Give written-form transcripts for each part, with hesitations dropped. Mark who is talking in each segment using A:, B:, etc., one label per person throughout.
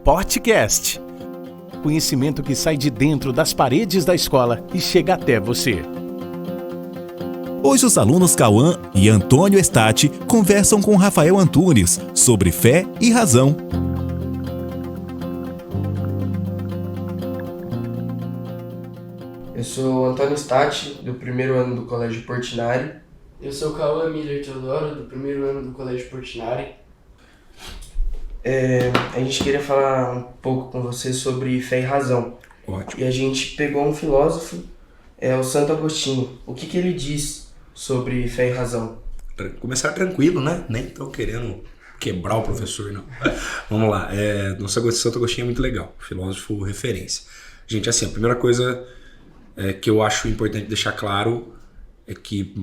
A: podcast. Conhecimento que sai de dentro das paredes da escola e chega até você.
B: Hoje os alunos Cauã e Antônio Estati conversam com Rafael Antunes sobre fé e razão.
C: Eu sou Antônio Stati, do primeiro ano do Colégio Portinari.
D: Eu sou Cauã Miller Teodoro, do primeiro ano do Colégio Portinari.
C: A gente queria falar um pouco com você sobre fé e razão.
E: Ótimo.
C: E a gente pegou um filósofo, o Santo Agostinho. O que ele diz sobre fé e razão?
E: Começar tranquilo, né? Nem tô querendo quebrar o professor, não. Vamos lá. Nosso Santo Agostinho é muito legal. Filósofo referência. Gente, assim, a primeira coisa que eu acho importante deixar claro é que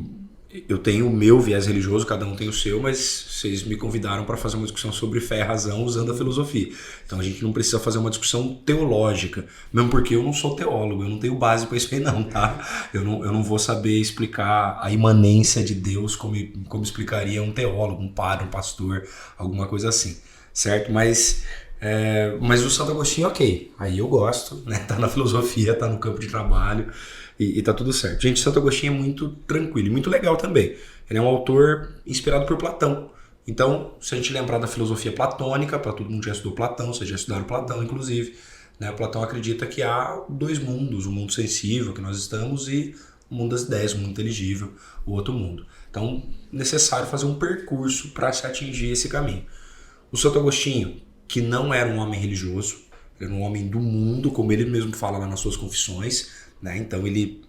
E: eu tenho o meu viés religioso, cada um tem o seu, mas vocês me convidaram para fazer uma discussão sobre fé e razão usando a filosofia. Então a gente não precisa fazer uma discussão teológica, mesmo porque eu não sou teólogo, eu não tenho base para isso aí não, tá? Eu não vou saber explicar a imanência de Deus como explicaria um teólogo, um padre, um pastor, alguma coisa assim, certo? Mas o Santo Agostinho, ok, aí eu gosto, né? Tá na filosofia, tá no campo de trabalho e tá tudo certo. Gente, Santo Agostinho é muito tranquilo e muito legal também. Ele é um autor inspirado por Platão. Então, se a gente lembrar da filosofia platônica, para todo mundo já estudou Platão, vocês já estudaram Platão, inclusive, né? Platão acredita que há dois mundos, o mundo sensível que nós estamos e o mundo das ideias, o mundo inteligível, o outro mundo. Então, necessário fazer um percurso para se atingir esse caminho. O Santo Agostinho, que não era um homem religioso, era um homem do mundo, como ele mesmo fala lá nas suas confissões, né? Então ele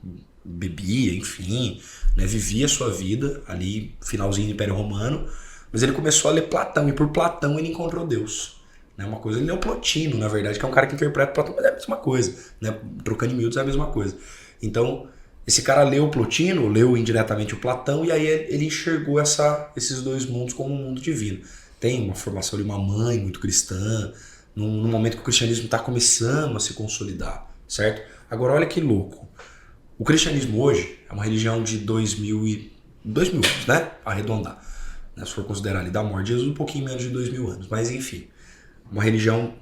E: bebia, enfim, né? Vivia a sua vida ali, finalzinho do Império Romano, mas ele começou a ler Platão, e por Platão ele encontrou Deus. Né? Uma coisa, ele leu Plotino, na verdade, que é um cara que interpreta Platão, mas é a mesma coisa, né? Trocando em miúdos é a mesma coisa. Então, esse cara leu Plotino, leu indiretamente o Platão, e aí ele enxergou esses dois mundos como um mundo divino. Tem uma formação de uma mãe muito cristã, num momento que o cristianismo está começando a se consolidar, certo? Agora olha que louco, o cristianismo hoje é uma religião de 2000 anos, né? Arredondar, né? Se for considerar ali da morte de Jesus, um pouquinho menos de 2000 anos, mas enfim, uma religião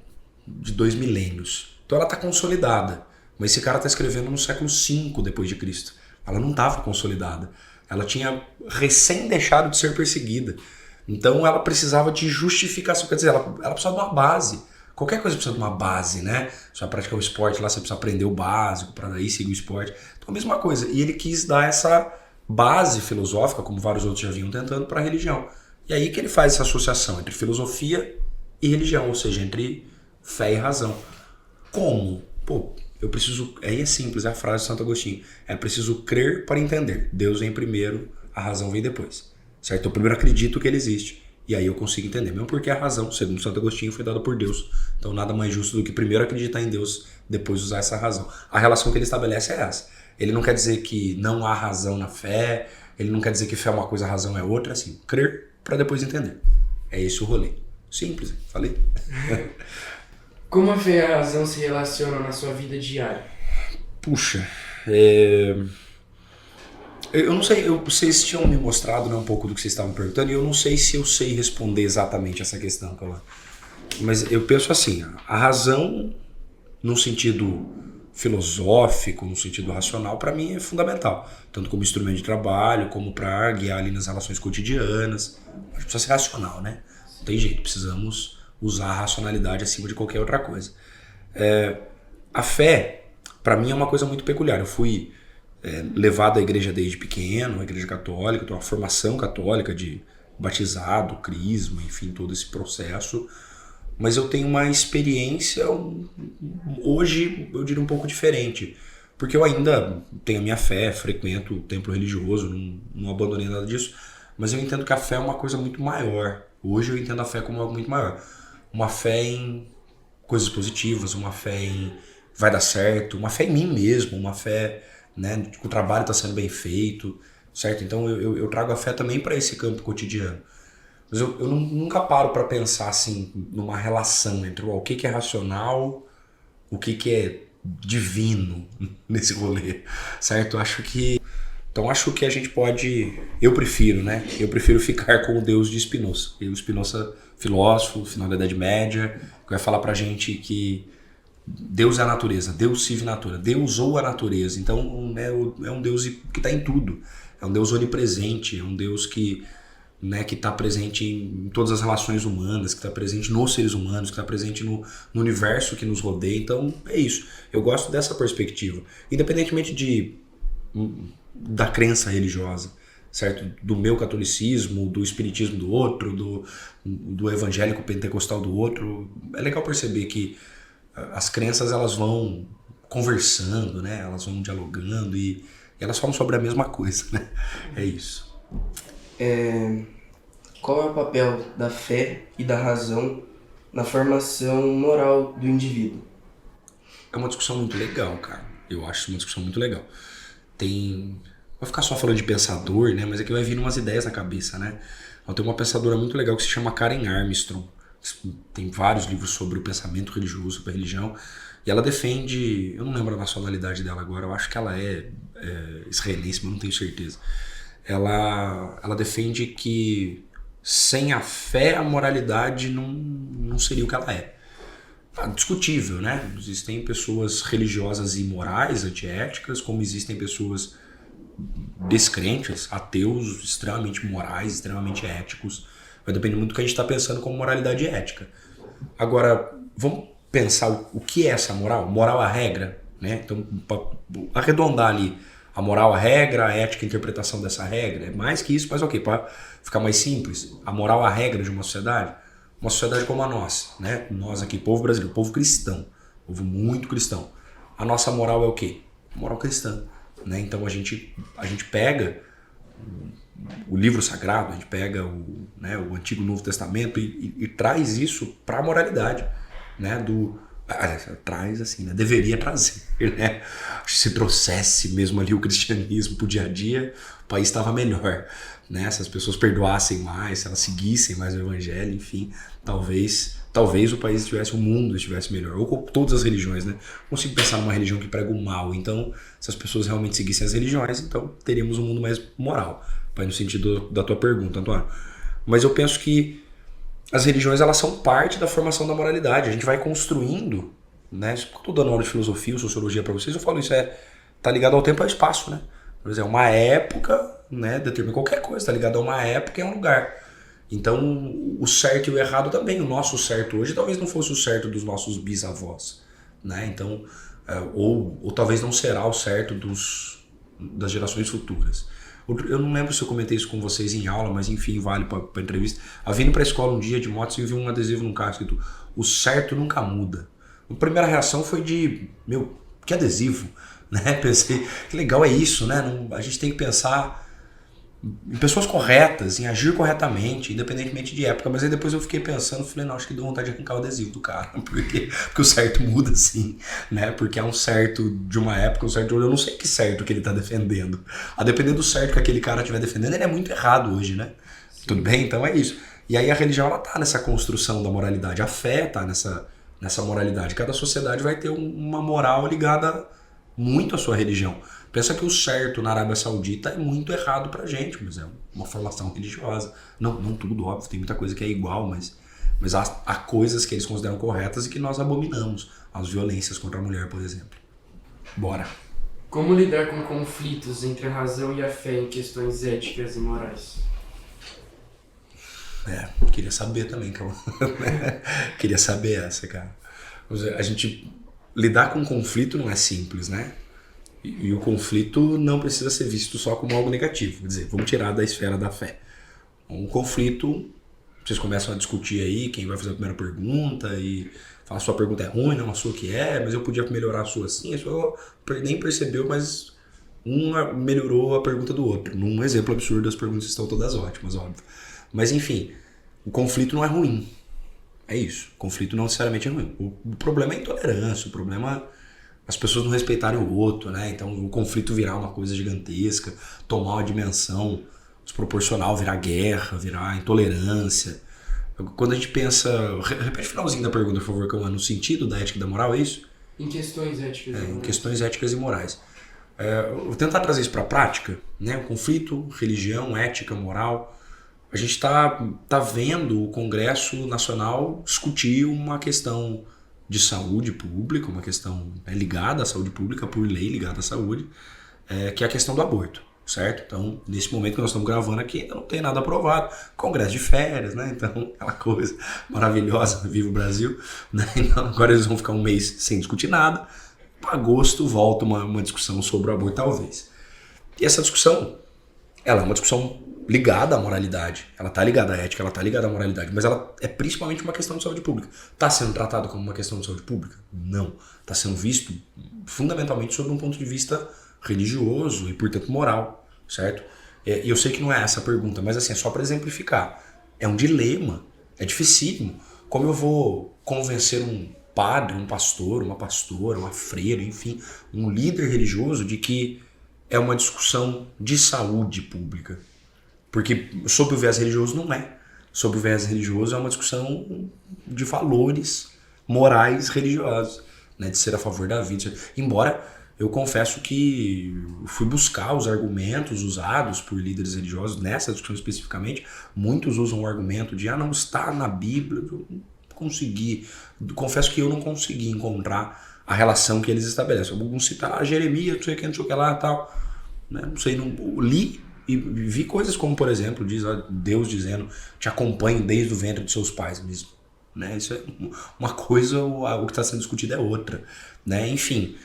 E: de 2 milênios. Então ela está consolidada, mas esse cara está escrevendo no século V depois de Cristo. Ela não estava consolidada, ela tinha recém deixado de ser perseguida. Então ela precisava de justificação, quer dizer, ela precisava de uma base. Qualquer coisa precisa de uma base, né? Você vai praticar o esporte lá, você precisa aprender o básico para daí seguir o esporte. Então a mesma coisa. E ele quis dar essa base filosófica, como vários outros já vinham tentando, para a religião. E aí que ele faz essa associação entre filosofia e religião, ou seja, entre fé e razão. Como? Pô, eu preciso... Aí é simples, é a frase de Santo Agostinho. É preciso crer para entender. Deus vem primeiro, a razão vem depois. Certo? Eu primeiro acredito que ele existe. E aí eu consigo entender. Mesmo porque a razão, segundo Santo Agostinho, foi dada por Deus. Então nada mais justo do que primeiro acreditar em Deus, depois usar essa razão. A relação que ele estabelece é essa. Ele não quer dizer que não há razão na fé. Ele não quer dizer que fé é uma coisa, a razão é outra. Assim, crer para depois entender. É esse o rolê. Simples, falei.
D: Como a fé e a razão se relacionam na sua vida diária?
E: Puxa, eu não sei, vocês tinham me mostrado, né, um pouco do que vocês estavam perguntando, e eu não sei se eu sei responder exatamente essa questão, Cauã. Mas eu penso assim, a razão, no sentido filosófico, no sentido racional, para mim é fundamental. Tanto como instrumento de trabalho, como para guiar ali nas relações cotidianas. A gente precisa ser racional, né? Não tem jeito, precisamos usar a racionalidade acima de qualquer outra coisa. A fé, para mim, é uma coisa muito peculiar. Eu fui levado à igreja desde pequeno, a igreja católica, tenho uma formação católica de batizado, crisma, enfim, todo esse processo, mas eu tenho uma experiência hoje, eu diria um pouco diferente, porque eu ainda tenho a minha fé, frequento o templo religioso, não abandonei nada disso, mas eu entendo que a fé é uma coisa muito maior. Hoje eu entendo a fé como algo muito maior, uma fé em coisas positivas, uma fé em vai dar certo, uma fé em mim mesmo, uma fé, né, que o trabalho está sendo bem feito, certo? Então eu trago a fé também para esse campo cotidiano. Mas eu nunca paro para pensar assim, numa relação entre o que é racional, o que é divino nesse rolê, certo? Acho que a gente pode... Eu prefiro ficar com o Deus de Spinoza. O Spinoza, filósofo, final da Idade Média, que vai falar pra gente que Deus é a natureza, Deus sive natura, Deus ou a natureza. Então é um Deus que está em tudo, é um Deus onipresente, é um Deus que está presente em todas as relações humanas, que está presente nos seres humanos, que está presente no universo que nos rodeia. Então é isso, eu gosto dessa perspectiva, independentemente da crença religiosa, certo? Do meu catolicismo, do espiritismo do outro, do evangélico pentecostal do outro. É legal perceber que as crenças elas vão conversando, né? Elas vão dialogando e elas falam sobre a mesma coisa, né? É isso.
C: Qual é o papel da fé e da razão na formação moral do indivíduo?
E: É uma discussão muito legal, cara. Eu acho uma discussão muito legal. Vai ficar só falando de pensador, né? Mas aqui vai vir umas ideias na cabeça, né? Então, tem uma pensadora muito legal que se chama Karen Armstrong. Tem vários livros sobre o pensamento religioso, sobre a religião. E ela defende... Eu não lembro a nacionalidade dela agora. Eu acho que ela é israelense, mas não tenho certeza. Ela defende que sem a fé, a moralidade não seria o que ela é. Discutível, né? Existem pessoas religiosas e morais, antiéticas, como existem pessoas descrentes, ateus, extremamente morais, extremamente éticos. Vai depender muito do que a gente está pensando como moralidade e ética. Agora, vamos pensar o que é essa moral? Moral a regra, né? Então, para arredondar ali, a moral a regra, a ética a interpretação dessa regra. É mais que isso, mas ok, para ficar mais simples. A moral a regra de uma sociedade como a nossa, né? Nós aqui, povo brasileiro, povo cristão, povo muito cristão. A nossa moral é o quê? Moral cristã, né? Então a gente pega o livro sagrado, a gente pega o Antigo e Novo Testamento e traz isso para a moralidade, né? Traz assim, né? Deveria trazer, né? Se trouxesse mesmo ali o cristianismo pro dia a dia, o país estava melhor, né? Se as pessoas perdoassem mais, se elas seguissem mais o evangelho, enfim, talvez o país estivesse, o mundo estivesse melhor, ou com todas as religiões, né? Não consigo pensar numa religião que prega o mal, então se as pessoas realmente seguissem as religiões, então teríamos um mundo mais moral, no sentido da tua pergunta, Antônio. Mas eu penso que as religiões elas são parte da formação da moralidade, a gente vai construindo, né? Quando eu estou dando aula de filosofia ou sociologia para vocês, eu falo isso, tá ligado ao tempo e ao espaço, né? Por exemplo, uma época, né, determina qualquer coisa, tá ligado a uma época e a um lugar. Então, o certo e o errado também. O nosso certo hoje talvez não fosse o certo dos nossos bisavós, né? Então, ou talvez não será o certo das gerações futuras. Eu não lembro se eu comentei isso com vocês em aula, mas enfim, vale para entrevista. Eu vindo para a escola um dia de moto e vi um adesivo num carro escrito: o certo nunca muda. A primeira reação foi de, que adesivo, né? Pensei, que legal é isso, né? A gente tem que pensar em pessoas corretas, em agir corretamente, independentemente de época. Mas aí depois eu fiquei pensando, falei, não, acho que deu vontade de arrancar o adesivo do cara, porque o certo muda sim, né? Porque é um certo de uma época, um certo de outra. Eu não sei que certo que ele tá defendendo. A depender do certo que aquele cara estiver defendendo, ele é muito errado hoje, né? Sim. Tudo bem? Então é isso. E aí a religião, ela tá nessa construção da moralidade, a fé tá nessa moralidade. Cada sociedade vai ter uma moral ligada muito à sua religião. Pensa que o certo na Arábia Saudita é muito errado pra gente, mas é uma formação religiosa. Não tudo, óbvio, tem muita coisa que é igual, mas há coisas que eles consideram corretas e que nós abominamos. As violências contra a mulher, por exemplo. Bora.
D: Como lidar com conflitos entre a razão e a fé em questões éticas e morais?
E: Queria saber também, cara. Queria saber essa, cara. A gente lidar com conflito não é simples, né? E o conflito não precisa ser visto só como algo negativo. Quer dizer, vamos tirar da esfera da fé. Um conflito, vocês começam a discutir aí quem vai fazer a primeira pergunta e fala, a sua pergunta é ruim, não a sua que é, mas eu podia melhorar a sua assim, a sua nem percebeu, mas um melhorou a pergunta do outro. Num exemplo absurdo, as perguntas estão todas ótimas, óbvio. Mas enfim, o conflito não é ruim. É isso. O conflito não necessariamente é ruim. O problema é a intolerância, o problema é as pessoas não respeitarem o outro, né? Então o conflito virar uma coisa gigantesca, tomar uma dimensão desproporcional, virar guerra, virar intolerância. Quando a gente pensa... Repete o finalzinho da pergunta, por favor, Cauã. No sentido da ética e da moral, é isso?
D: Em questões éticas e morais.
E: Em questões éticas e morais. Eu vou tentar trazer isso para a prática, né? O conflito, religião, ética, moral. a gente tá vendo o Congresso Nacional discutir uma questão de saúde pública, uma questão ligada à saúde pública, por lei ligada à saúde, que é a questão do aborto, certo? Então, nesse momento que nós estamos gravando aqui, ainda não tem nada aprovado. Congresso de férias, né? Então, aquela coisa maravilhosa, viva o Brasil, né? Então, agora eles vão ficar um mês sem discutir nada. Para agosto volta uma discussão sobre o aborto, talvez. E essa discussão, ela é uma discussão ligada à moralidade. Ela tá ligada à ética, ela tá ligada à moralidade, mas ela é principalmente uma questão de saúde pública. Tá sendo tratado como uma questão de saúde pública? Não. Tá sendo visto fundamentalmente sob um ponto de vista religioso e, portanto, moral, certo? E eu sei que não é essa a pergunta, mas assim, é só para exemplificar. É um dilema, é dificílimo. Como eu vou convencer um padre, um pastor, uma pastora, uma freira, enfim, um líder religioso de que é uma discussão de saúde pública? Porque sob o viés religioso não é. Sob o viés religioso é uma discussão de valores morais religiosos, né, de ser a favor da vida. Embora eu confesso que fui buscar os argumentos usados por líderes religiosos nessa discussão especificamente. Muitos usam o argumento de não está na Bíblia. Eu não consegui. Confesso que eu não consegui encontrar a relação que eles estabelecem. Alguns citar Jeremias, não sei o que lá, tal. Né? Não sei, não li e vi coisas como, por exemplo, diz Deus dizendo: te acompanho desde o ventre de seus pais mesmo. Né? Isso é uma coisa, o que está sendo discutido é outra. Né? Enfim,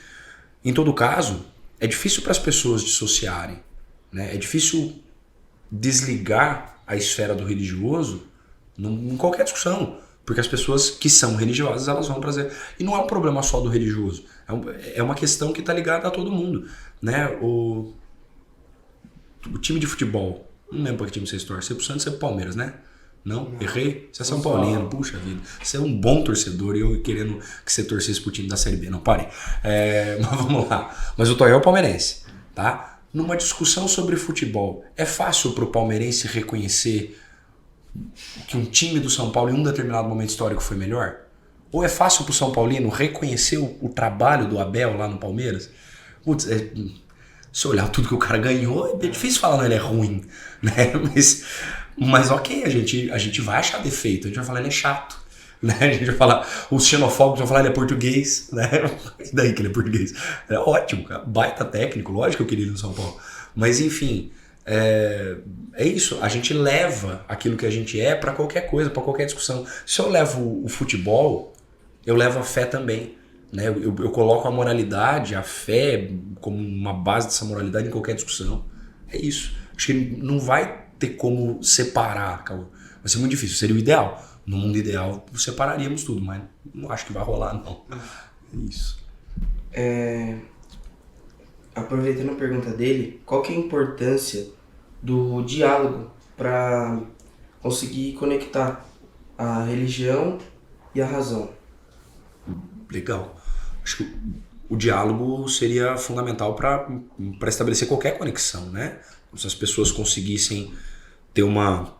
E: em todo caso, é difícil para as pessoas dissociarem. Né? É difícil desligar a esfera do religioso em qualquer discussão. Porque as pessoas que são religiosas, elas vão trazer. E não é um problema só do religioso. É uma questão que está ligada a todo mundo. Né? O time de futebol, não lembro para que time vocês torcem. Você é pro Santos, você é pro Palmeiras, né? Não? Errei? Você é São Paulino, puxa vida. Você é um bom torcedor e eu querendo que você torcesse pro time da Série B. Não, parem. Mas vamos lá. Mas o Toyó é o palmeirense, tá? Numa discussão sobre futebol, é fácil pro palmeirense reconhecer que um time do São Paulo em um determinado momento histórico foi melhor? Ou é fácil pro São Paulino reconhecer o trabalho do Abel lá no Palmeiras? Putz, se olhar tudo que o cara ganhou, é difícil falar que ele é ruim, né? Mas ok, a gente vai achar defeito, a gente vai falar ele é chato, né? A gente vai falar, os xenofóbicos vão falar ele é português, né? E daí que ele é português? É ótimo, cara, baita técnico, lógico que eu queria ele no São Paulo. Mas enfim, é isso, a gente leva aquilo que a gente é para qualquer coisa, para qualquer discussão. Se eu levo o futebol, eu levo a fé também. Né? Eu coloco a moralidade, a fé como uma base dessa moralidade em qualquer discussão. É isso. Acho que não vai ter como separar, Cauã. Vai ser muito difícil, seria o ideal. No mundo ideal, separaríamos tudo, mas não acho que vai rolar, não. É isso.
C: Aproveitando a pergunta dele, qual que é a importância do diálogo para conseguir conectar a religião e a razão?
E: Legal. Acho que o diálogo seria fundamental para estabelecer qualquer conexão, né? Se as pessoas conseguissem ter uma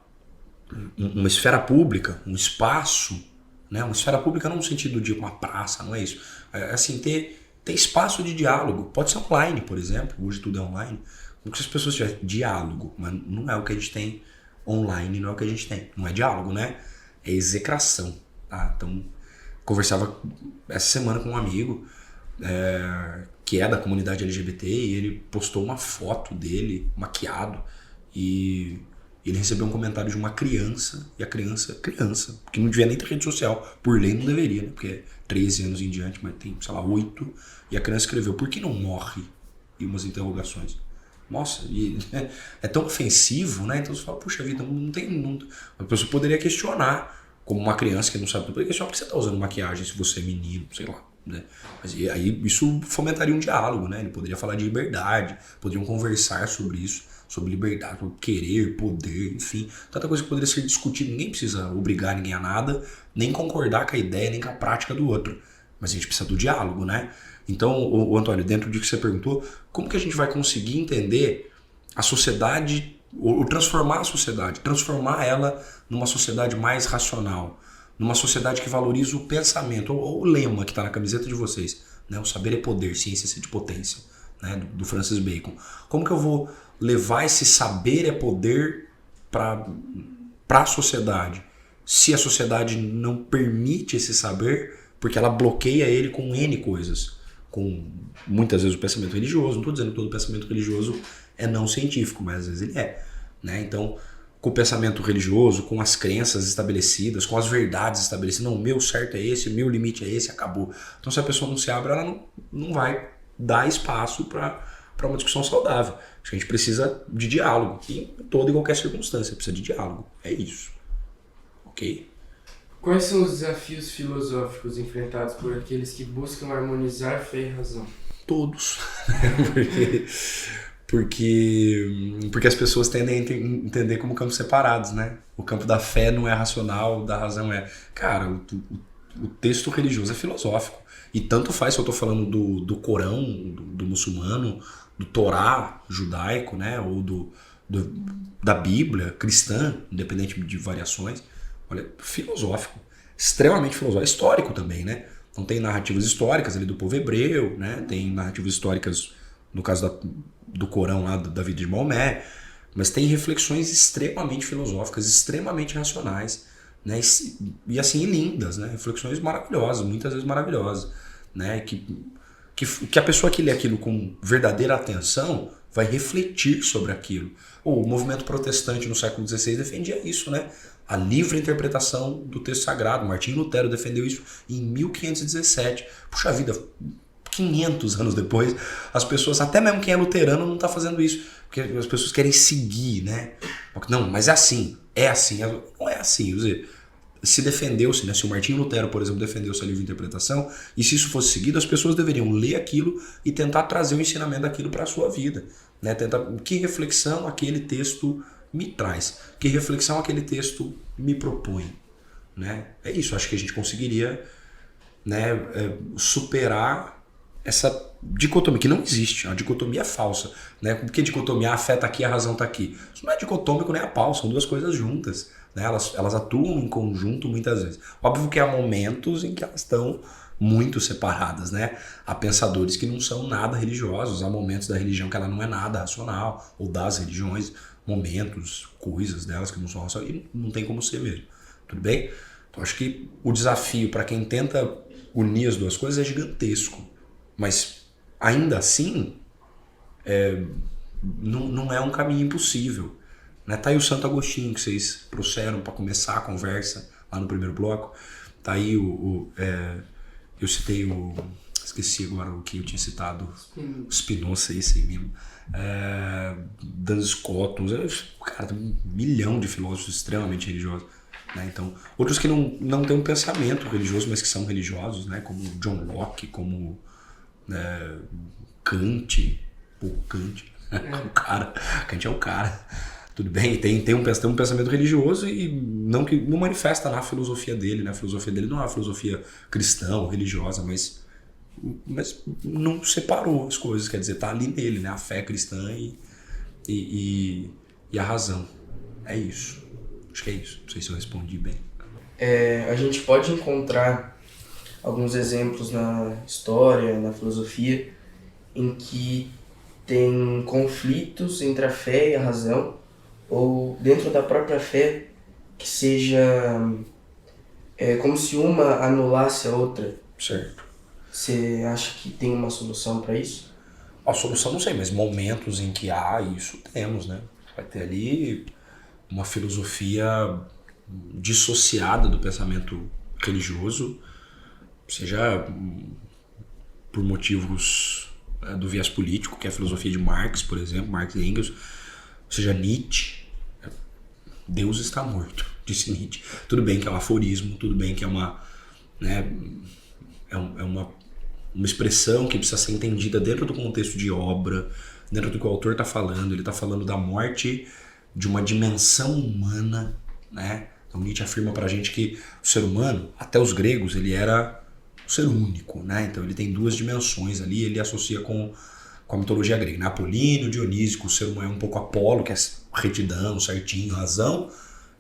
E: esfera pública, um espaço, né? Uma esfera pública não no sentido de uma praça, não é isso. É assim, ter espaço de diálogo. Pode ser online, por exemplo. Hoje tudo é online. Como se as pessoas tivessem diálogo, mas não é o que a gente tem online, não é o que a gente tem. Não é diálogo, né? É execração, tá? Então, conversava essa semana com um amigo que é da comunidade LGBT e ele postou uma foto dele maquiado e ele recebeu um comentário de uma criança, e a criança, que não devia nem ter rede social, por lei não deveria, né? Porque é 13 anos em diante, mas tem, sei lá, 8, e a criança escreveu: por que não morre? E umas interrogações. Nossa, e é tão ofensivo, né? Então você fala, puxa vida, a pessoa poderia questionar, como uma criança que não sabe tudo, por que você está usando maquiagem se você é menino, sei lá. Né? Mas aí isso fomentaria um diálogo, né? Ele poderia falar de liberdade, poderiam conversar sobre isso, sobre liberdade, sobre querer, poder, enfim. Tanta coisa que poderia ser discutida. Ninguém precisa obrigar ninguém a nada, nem concordar com a ideia, nem com a prática do outro. Mas a gente precisa do diálogo, né? Então, o Antônio, dentro do que você perguntou, como que a gente vai conseguir entender a sociedade, ou transformar a sociedade, transformar ela numa sociedade mais racional, numa sociedade que valoriza o pensamento, ou o lema que está na camiseta de vocês, né? O saber é poder, ciência é de potência, né? Do Francis Bacon. Como que eu vou levar esse saber é poder para para a sociedade, se a sociedade não permite esse saber, porque ela bloqueia ele com N coisas, com muitas vezes o pensamento religioso. Não estou dizendo que todo pensamento religioso é não científico, mas às vezes ele é, né? Então, com o pensamento religioso, com as crenças estabelecidas, com as verdades estabelecidas, não, o meu certo é esse, o meu limite é esse, acabou. Então, se a pessoa não se abre, ela não vai dar espaço para uma discussão saudável. Acho que a gente precisa de diálogo, em toda e qualquer circunstância, precisa de diálogo. É isso. Ok?
D: Quais são os desafios filosóficos enfrentados por aqueles que buscam harmonizar fé e razão?
E: Todos. porque as pessoas tendem a entender como campos separados, né? O campo da fé não é racional, da razão é... Cara, o texto religioso é filosófico. E tanto faz se eu estou falando do Corão, do muçulmano, do Torá judaico, né? Ou da Bíblia cristã, independente de variações. Olha, filosófico. Extremamente filosófico. Histórico também, né? Então tem narrativas históricas ali do povo hebreu, né? Tem narrativas históricas, no caso do Corão lá, da vida de Maomé. Mas tem reflexões extremamente filosóficas, extremamente racionais, né? E assim, lindas, né? Reflexões maravilhosas, muitas vezes maravilhosas, né? Que a pessoa que lê aquilo com verdadeira atenção vai refletir sobre aquilo. O movimento protestante no século XVI defendia isso, né? A livre interpretação do texto sagrado. Martinho Lutero defendeu isso em 1517. Puxa vida, 500 anos depois, as pessoas, até mesmo quem é luterano, não está fazendo isso. Porque as pessoas querem seguir, né? Não, mas é assim. Não é assim. Quer dizer, se defendeu-se, né? Se o Martinho Lutero, por exemplo, defendeu-se a livre interpretação, e se isso fosse seguido, as pessoas deveriam ler aquilo e tentar trazer o ensinamento daquilo para a sua vida, né? Tentar, que reflexão aquele texto me traz, que reflexão aquele texto me propõe, né? É isso, acho que a gente conseguiria, né, superar essa dicotomia, que não existe, a dicotomia é falsa, né? Porque dicotomia, a fé tá aqui, a razão tá aqui. Isso não é dicotômico nem a pau, são duas coisas juntas, né? Elas atuam em conjunto muitas vezes. Óbvio que há momentos em que elas estão muito separadas, né? Há pensadores que não são nada religiosos, há momentos da religião que ela não é nada racional, ou das religiões, momentos, coisas delas que não são racionais, e não tem como ser mesmo, tudo bem? Então acho que o desafio para quem tenta unir as duas coisas é gigantesco, mas ainda assim não é um caminho impossível, né? Tá aí o Santo Agostinho que vocês trouxeram para começar a conversa lá no primeiro bloco, tá aí eu citei esqueci agora o que eu tinha citado, Spinoza, esse aí mesmo, Duns Scotus, cara, tem 1 milhão de filósofos extremamente religiosos, né? Então, outros que não têm um pensamento religioso, mas que são religiosos, né? Como John Locke, como Kant, o cara, Kant é o cara, tudo bem, tem um pensamento religioso e não manifesta na filosofia dele, né? A filosofia dele não é uma filosofia cristã ou religiosa, mas não separou as coisas, quer dizer, tá ali nele, né? A fé cristã e a razão. É isso. Acho que é isso. Não sei se eu respondi bem.
C: A gente pode encontrar alguns exemplos na história, na filosofia, em que tem conflitos entre a fé e a razão, ou dentro da própria fé, que seja como se uma anulasse a outra.
E: Certo.
C: Você acha que tem uma solução para isso?
E: A solução não sei, mas momentos em que há isso temos, né? Vai ter ali uma filosofia dissociada do pensamento religioso, seja por motivos do viés político, que é a filosofia de Marx, por exemplo, Marx e Engels, seja Nietzsche. Deus está morto, disse Nietzsche. Tudo bem que é um aforismo, tudo bem que é uma expressão que precisa ser entendida dentro do contexto de obra, dentro do que o autor está falando. Ele está falando da morte de uma dimensão humana, né? Então Nietzsche afirma pra gente que o ser humano, até os gregos, ele era um ser único, né? Então ele tem duas dimensões ali, ele associa com a mitologia grega, né? Apolíneo, Dionísico, o ser humano é um pouco Apolo, que é retidão, certinho, razão,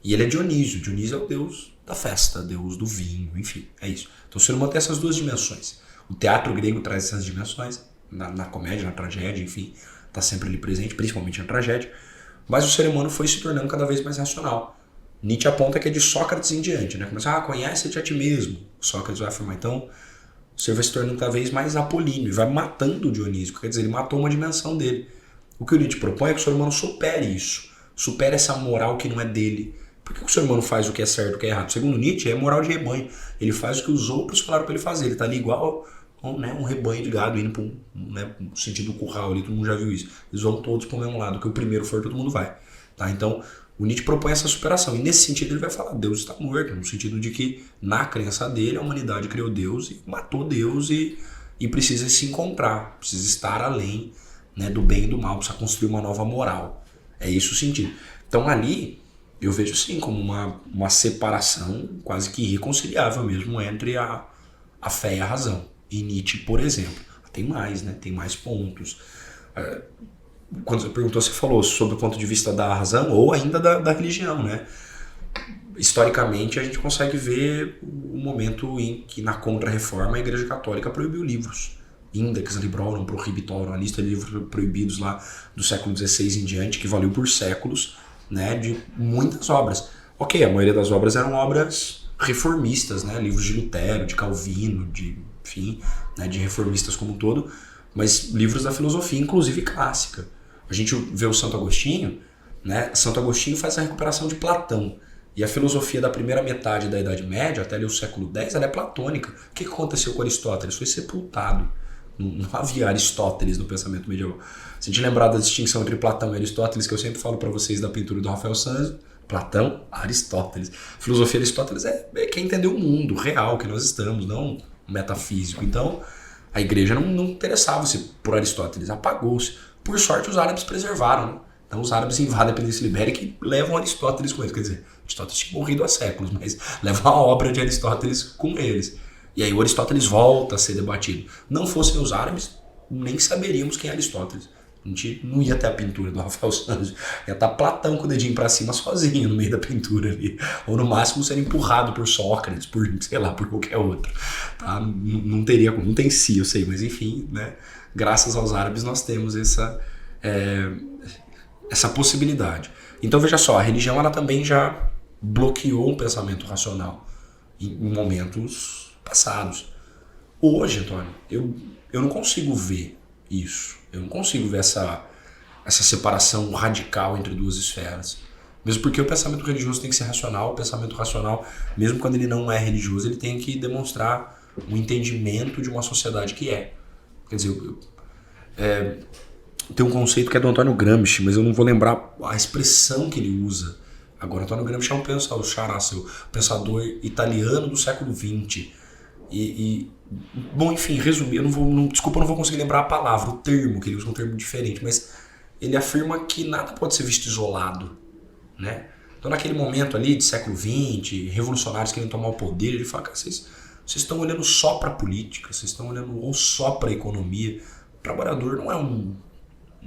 E: e ele é Dionísio. Dionísio é o deus da festa, deus do vinho, enfim, é isso. Então o ser humano tem essas duas dimensões. O teatro grego traz essas dimensões, na comédia, na tragédia, enfim, está sempre ali presente, principalmente na tragédia, mas o ser humano foi se tornando cada vez mais racional, Nietzsche aponta que é de Sócrates em diante, né? Começa, conhece-te a ti mesmo. Sócrates vai afirmar, então, você vai se tornando cada vez mais apolíneo, e vai matando o Dionísio, quer dizer, ele matou uma dimensão dele. O que o Nietzsche propõe é que o ser humano supere isso, supere essa moral que não é dele. Por que o ser humano faz o que é certo e o que é errado? Segundo Nietzsche, é moral de rebanho. Ele faz o que os outros falaram para ele fazer. Ele tá ali igual um rebanho de gado indo para um sentido do curral ali, todo mundo já viu isso. Eles vão todos para o mesmo lado, que o primeiro for, todo mundo vai. Tá? Então, o Nietzsche propõe essa superação. E nesse sentido ele vai falar, Deus está morto, no sentido de que, na crença dele, a humanidade criou Deus e matou Deus e precisa se encontrar, precisa estar além, né, do bem e do mal, precisa construir uma nova moral. É isso o sentido. Então ali, eu vejo sim como uma separação quase que irreconciliável mesmo entre a fé e a razão. E Nietzsche, por exemplo, tem mais, né? Tem mais pontos. Quando você perguntou, você falou sobre o ponto de vista da razão ou ainda da religião, né? Historicamente, a gente consegue ver o momento em que, na Contra-Reforma, a Igreja Católica proibiu livros. Index Librorum Prohibitorum, a lista de livros proibidos lá do século XVI em diante, que valeu por séculos, né, de muitas obras. Ok, a maioria das obras eram obras reformistas, né, livros de Lutero, de Calvino, enfim, né, de reformistas como um todo, mas livros da filosofia, inclusive clássica. A gente vê o Santo Agostinho, né, Santo Agostinho faz a recuperação de Platão, e a filosofia da primeira metade da Idade Média, até ali o século X, ela é platônica. O que aconteceu com Aristóteles? Foi sepultado. Não havia Aristóteles no pensamento medieval. Se a gente lembrar da distinção entre Platão e Aristóteles, que eu sempre falo para vocês da pintura do Rafael Sanzio, Platão, Aristóteles. A filosofia de Aristóteles é quem entendeu o mundo real que nós estamos, não metafísico. Então, a igreja não interessava-se por Aristóteles, apagou-se. Por sorte, os árabes preservaram, né? Então, os árabes invadem a Península Ibérica e levam Aristóteles com eles. Quer dizer, Aristóteles tinha morrido há séculos, mas levam a obra de Aristóteles com eles. E aí o Aristóteles volta a ser debatido. Não fossem os árabes, nem saberíamos quem é Aristóteles. A gente não ia ter a pintura do Rafael Sanzio. Ia estar Platão com o dedinho pra cima sozinho no meio da pintura ali. Ou no máximo ser empurrado por Sócrates, por, sei lá, por qualquer outro. Tá? Não teria como. Não tem si, eu sei, mas enfim, né? Graças aos árabes nós temos essa possibilidade. Então veja só, a religião ela também já bloqueou o pensamento racional em momentos passados. Hoje, Antônio, eu não consigo ver isso. Eu não consigo ver essa separação radical entre duas esferas. Mesmo porque o pensamento religioso tem que ser racional. O pensamento racional, mesmo quando ele não é religioso, ele tem que demonstrar um entendimento de uma sociedade que é. Quer dizer, tem um conceito que é do Antônio Gramsci, mas eu não vou lembrar a expressão que ele usa. Agora, Antônio Gramsci é um pensador italiano do século XX. Bom, enfim, resumir, desculpa, eu não vou conseguir lembrar a palavra, o termo, que ele usa um termo diferente, mas ele afirma que nada pode ser visto isolado, né? Então, naquele momento ali de século XX, revolucionários querendo tomar o poder, ele fala, cara, vocês estão olhando só para a política, vocês estão olhando ou só para a economia. O trabalhador não é um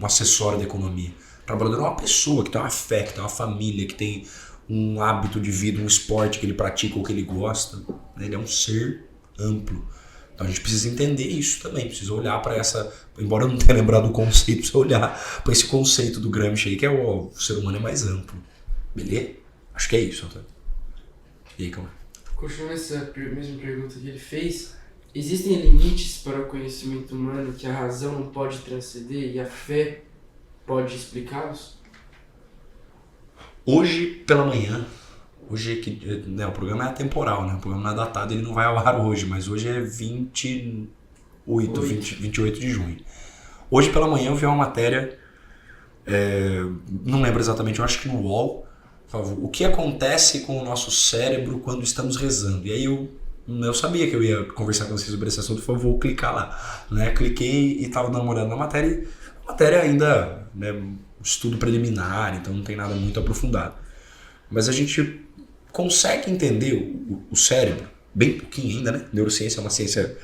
E: acessório da economia. O trabalhador é uma pessoa que tem uma fé, que tem uma família, que tem um hábito de vida, um esporte que ele pratica ou que ele gosta. Ele é um ser amplo. Então a gente precisa entender isso também, precisa olhar para essa, embora eu não tenha lembrado do conceito, precisa olhar para esse conceito do Gramsci aí, que é o ser humano é mais amplo. Beleza? Acho que é isso, Antônio. E aí, calma.
D: Continuando essa mesma pergunta que ele fez, existem limites para o conhecimento humano que a razão não pode transcender e a fé pode explicá-los?
E: Hoje pela manhã, hoje que, né, o programa é atemporal, né? O programa não é datado, ele não vai ao ar hoje, mas hoje é 28 de junho. Hoje pela manhã eu vi uma matéria, não lembro exatamente, eu acho que no UOL, o que acontece com o nosso cérebro quando estamos rezando. E aí eu sabia que eu ia conversar com vocês sobre esse assunto, por favor, vou clicar lá. Né? Cliquei e estava dando uma olhada na matéria, a matéria ainda, né, estudo preliminar, então não tem nada muito aprofundado. Mas a gente consegue entender o cérebro, bem pouquinho ainda, né? Neurociência é uma ciência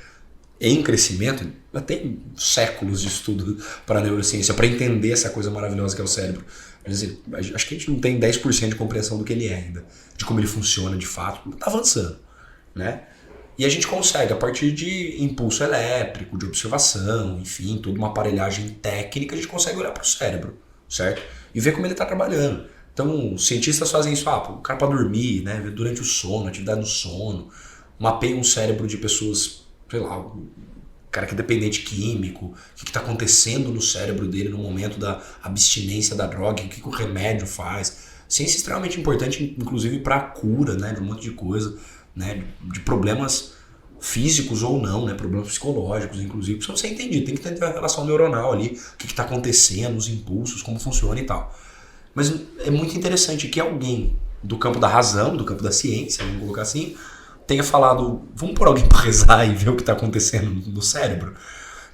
E: em crescimento, já tem séculos de estudo para a neurociência, para entender essa coisa maravilhosa que é o cérebro. Quer dizer, acho que a gente não tem 10% de compreensão do que ele é ainda, de como ele funciona de fato, está avançando, né? E a gente consegue, a partir de impulso elétrico, de observação, enfim, toda uma aparelhagem técnica, a gente consegue olhar para o cérebro, certo? E ver como ele está trabalhando. Então, os cientistas fazem isso, o cara para dormir, né, durante o sono, atividade no sono, mapeiam o cérebro de pessoas, sei lá, o cara que é dependente químico, o que está acontecendo no cérebro dele no momento da abstinência da droga, o que o remédio faz. Ciência é extremamente importante, inclusive para a cura, né, de um monte de coisa, né, de problemas físicos ou não, né, problemas psicológicos, inclusive, precisa ser entendido, tem que entender a relação neuronal ali, o que está acontecendo, os impulsos, como funciona e tal. Mas é muito interessante que alguém do campo da razão, do campo da ciência, vamos colocar assim, tenha falado, vamos pôr alguém para rezar e ver o que está acontecendo no cérebro.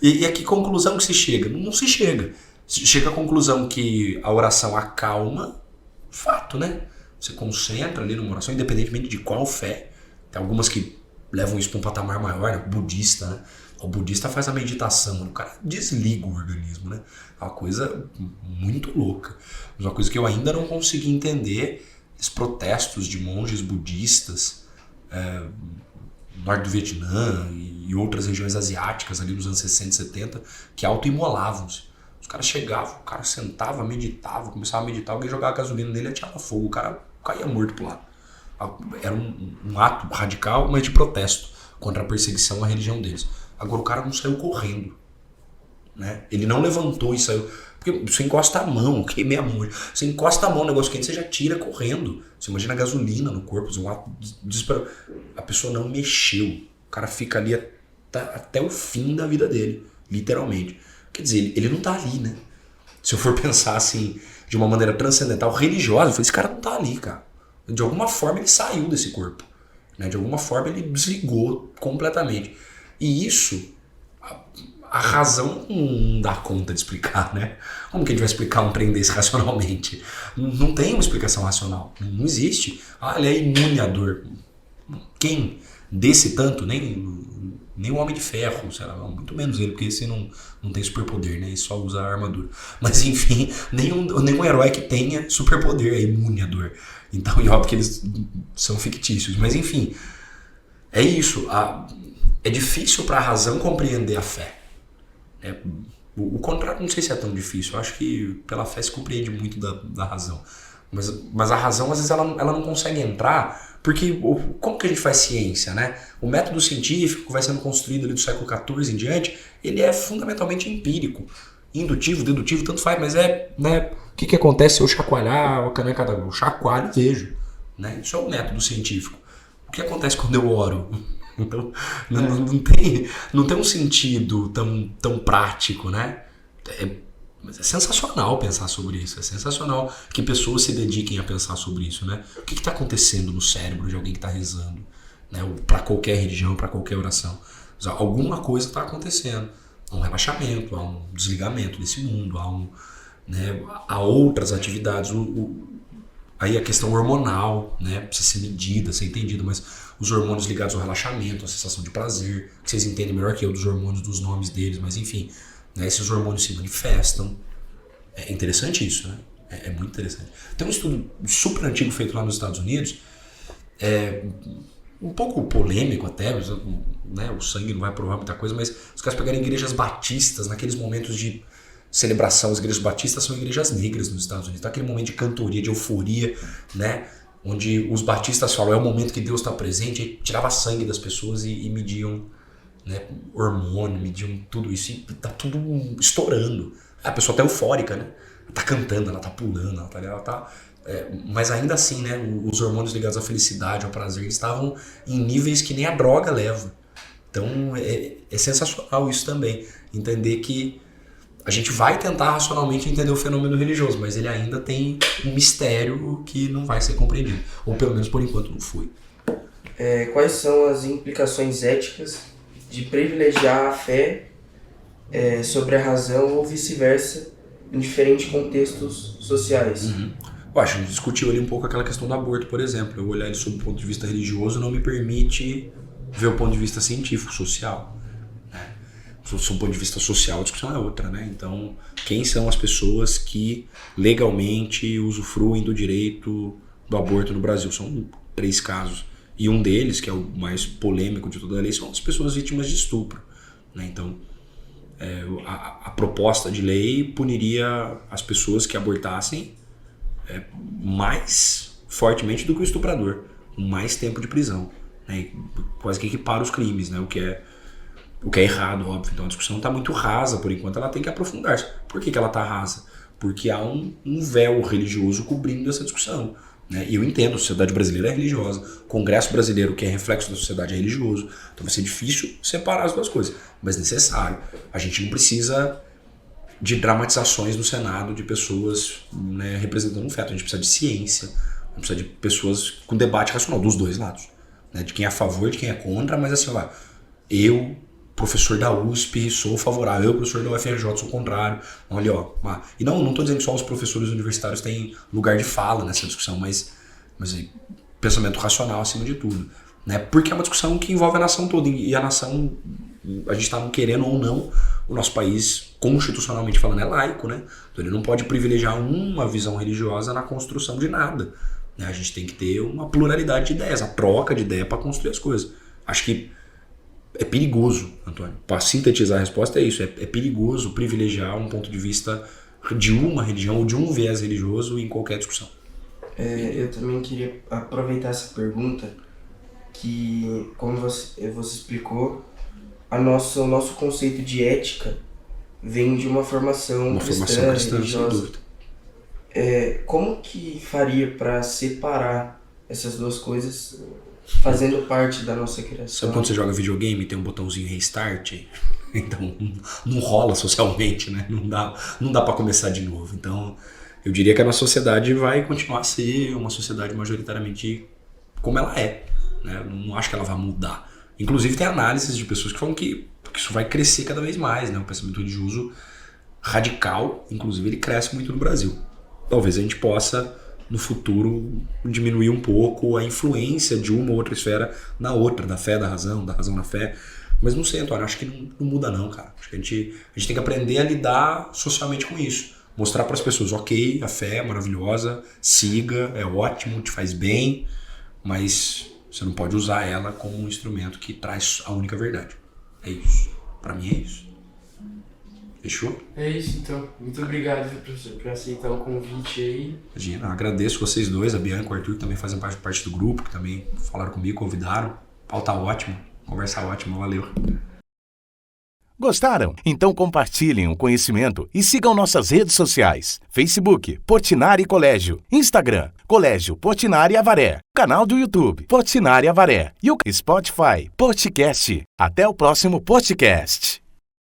E: E a que conclusão que se chega? Não se chega. Chega à conclusão que a oração acalma, fato, né? Você concentra ali numa oração, independentemente de qual fé. Tem algumas que levam isso para um patamar maior, né? Budista, né? O budista faz a meditação, o cara desliga o organismo, né? É uma coisa muito louca. Mas uma coisa que eu ainda não consegui entender, esses protestos de monges budistas no norte do Vietnã e outras regiões asiáticas ali nos anos 60 e 70, que autoimolavam-se. Os caras chegavam, o cara sentava, meditava, começava a meditar, alguém jogava gasolina nele e atirava fogo, o cara caía morto pro lado. Era um ato radical, mas de protesto contra a perseguição à religião deles. Agora o cara não saiu correndo, né? Ele não levantou e saiu. Porque você encosta a mão, queimei a mão. Você encosta a mão no negócio quente, você já tira correndo. Você imagina a gasolina no corpo, um ato desesperado. A pessoa não mexeu. O cara fica ali até o fim da vida dele, literalmente. Quer dizer, ele não tá ali, né? Se eu for pensar assim, de uma maneira transcendental, religiosa, eu falei, esse cara não tá ali, cara. De alguma forma ele saiu desse corpo, né? De alguma forma ele desligou completamente. E isso, a razão não dá conta de explicar, né? Como que a gente vai explicar um trem desse racionalmente? Não tem uma explicação racional. Não existe. Ele é imune à dor. Quem desse tanto? Nem o Homem de Ferro, sei lá, muito menos ele, porque esse não tem superpoder, né? Ele só usa a armadura. Mas enfim, nenhum herói que tenha superpoder é imune à dor. Então, e óbvio que eles são fictícios. Mas enfim, é isso. É difícil para a razão compreender a fé. O contrário, não sei se é tão difícil. Eu acho que pela fé se compreende muito da razão. Mas a razão, às vezes, ela não consegue entrar, porque como que a gente faz ciência, né? O método científico que vai sendo construído ali do século XIV em diante, ele é fundamentalmente empírico. Indutivo, dedutivo, tanto faz, mas né? O que acontece se eu chacoalhar a caneca d'água? Eu chacoalho e vejo, né? Isso é o método científico. O que acontece quando eu oro? Então, não tem um sentido tão prático, né? Mas é sensacional pensar sobre isso, é sensacional que pessoas se dediquem a pensar sobre isso, né? O que está acontecendo no cérebro de alguém que está rezando, né? Para qualquer religião, para qualquer oração. Alguma coisa está acontecendo. Há um relaxamento, há um desligamento desse mundo, há outras atividades. Aí a questão hormonal, né? Precisa ser medida, ser entendida, mas os hormônios ligados ao relaxamento, a sensação de prazer, que vocês entendem melhor que eu dos hormônios, dos nomes deles, mas enfim, né? Esses hormônios se manifestam. É interessante isso, né? É muito interessante. Tem um estudo super antigo feito lá nos Estados Unidos, um pouco polêmico até, né? O sangue não vai provar muita coisa, mas os caras pegaram igrejas batistas naqueles momentos de celebração. As igrejas batistas são igrejas negras nos Estados Unidos. Tá aquele momento de cantoria, de euforia, né? Onde os batistas falam, é o momento que Deus está presente, e tirava sangue das pessoas e mediam, né, hormônio, mediam tudo isso, e tá tudo estourando. A pessoa tá eufórica, né? Ela tá cantando, ela tá pulando, ela tá mas ainda assim, né, os hormônios ligados à felicidade, ao prazer, estavam em níveis que nem a droga leva. Então é sensacional isso também, entender que a gente vai tentar racionalmente entender o fenômeno religioso, mas ele ainda tem um mistério que não vai ser compreendido. Ou pelo menos por enquanto não foi.
C: Quais são as implicações éticas de privilegiar a fé sobre a razão ou vice-versa em diferentes contextos sociais?
E: Eu acho que a gente discutiu ali um pouco aquela questão do aborto, por exemplo. Eu olhar ele sob o ponto de vista religioso não me permite ver o ponto de vista científico, social. Sob o ponto de vista social, a discussão é outra, né? Então, quem são as pessoas que legalmente usufruem do direito do aborto no Brasil? São 3 casos. E um deles, que é o mais polêmico de toda a lei, são as pessoas vítimas de estupro, né? Então, a proposta de lei puniria as pessoas que abortassem mais fortemente do que o estuprador, com mais tempo de prisão, né? E quase que equipara os crimes, né? O que é errado, óbvio. Então a discussão está muito rasa por enquanto, ela tem que aprofundar-se. Por que ela está rasa? Porque há um véu religioso cobrindo essa discussão, né? E eu entendo, a sociedade brasileira é religiosa, o Congresso brasileiro, que é reflexo da sociedade, é religioso, então vai ser difícil separar as duas coisas, mas necessário. A gente não precisa de dramatizações no Senado de pessoas, né, representando um feto, a gente precisa de ciência, a gente precisa de pessoas com debate racional dos dois lados, né? De quem é a favor, de quem é contra, mas assim, ó, eu, professor da USP, sou favorável, eu, professor da UFRJ, sou contrário. Olha, ó. E não tô dizendo que só os professores universitários têm lugar de fala nessa discussão, mas pensamento racional acima de tudo, né? Porque é uma discussão que envolve a nação toda, e a nação, a gente está querendo ou não, o nosso país, constitucionalmente falando, é laico, né? Então ele não pode privilegiar uma visão religiosa na construção de nada, né? A gente tem que ter uma pluralidade de ideias, a troca de ideia para construir as coisas. Acho que é perigoso, Antônio. Para sintetizar a resposta é isso, é perigoso privilegiar um ponto de vista de uma religião ou de um viés religioso em qualquer discussão.
C: Eu também queria aproveitar essa pergunta, que, como você explicou, o nosso conceito de ética vem de uma formação cristã, religiosa. Como que faria para separar essas duas coisas, fazendo parte da nossa criação?
E: Sabe quando você joga videogame e tem um botãozinho restart? Então não rola socialmente, né? Não dá para começar de novo. Então eu diria que a nossa sociedade vai continuar a ser uma sociedade majoritariamente como ela é, né? Não acho que ela vai mudar. Inclusive tem análises de pessoas que falam que isso vai crescer cada vez mais, né? O pensamento religioso radical, inclusive, ele cresce muito no Brasil. Talvez a gente possa, no futuro, diminuir um pouco a influência de uma ou outra esfera na outra, da fé, da razão na fé. Mas não sei, Antônio, acho que não muda não, cara. Acho que a gente tem que aprender a lidar socialmente com isso. Mostrar para as pessoas, ok, a fé é maravilhosa, siga, é ótimo, te faz bem, mas você não pode usar ela como um instrumento que traz a única verdade. É isso. Para mim é isso. Fechou?
D: É isso, então. Muito obrigado, professor, por aceitar o convite aí.
E: Imagina, agradeço vocês dois, a Bianca e o Arthur, que também fazem parte do grupo, que também falaram comigo, convidaram. Pauta ótimo, conversa ótima, valeu.
A: Gostaram? Então compartilhem o conhecimento e sigam nossas redes sociais. Facebook, Portinari Colégio. Instagram, Colégio Portinari Avaré. Canal do YouTube, Portinari Avaré. E o Spotify, Podcast. Até o próximo podcast.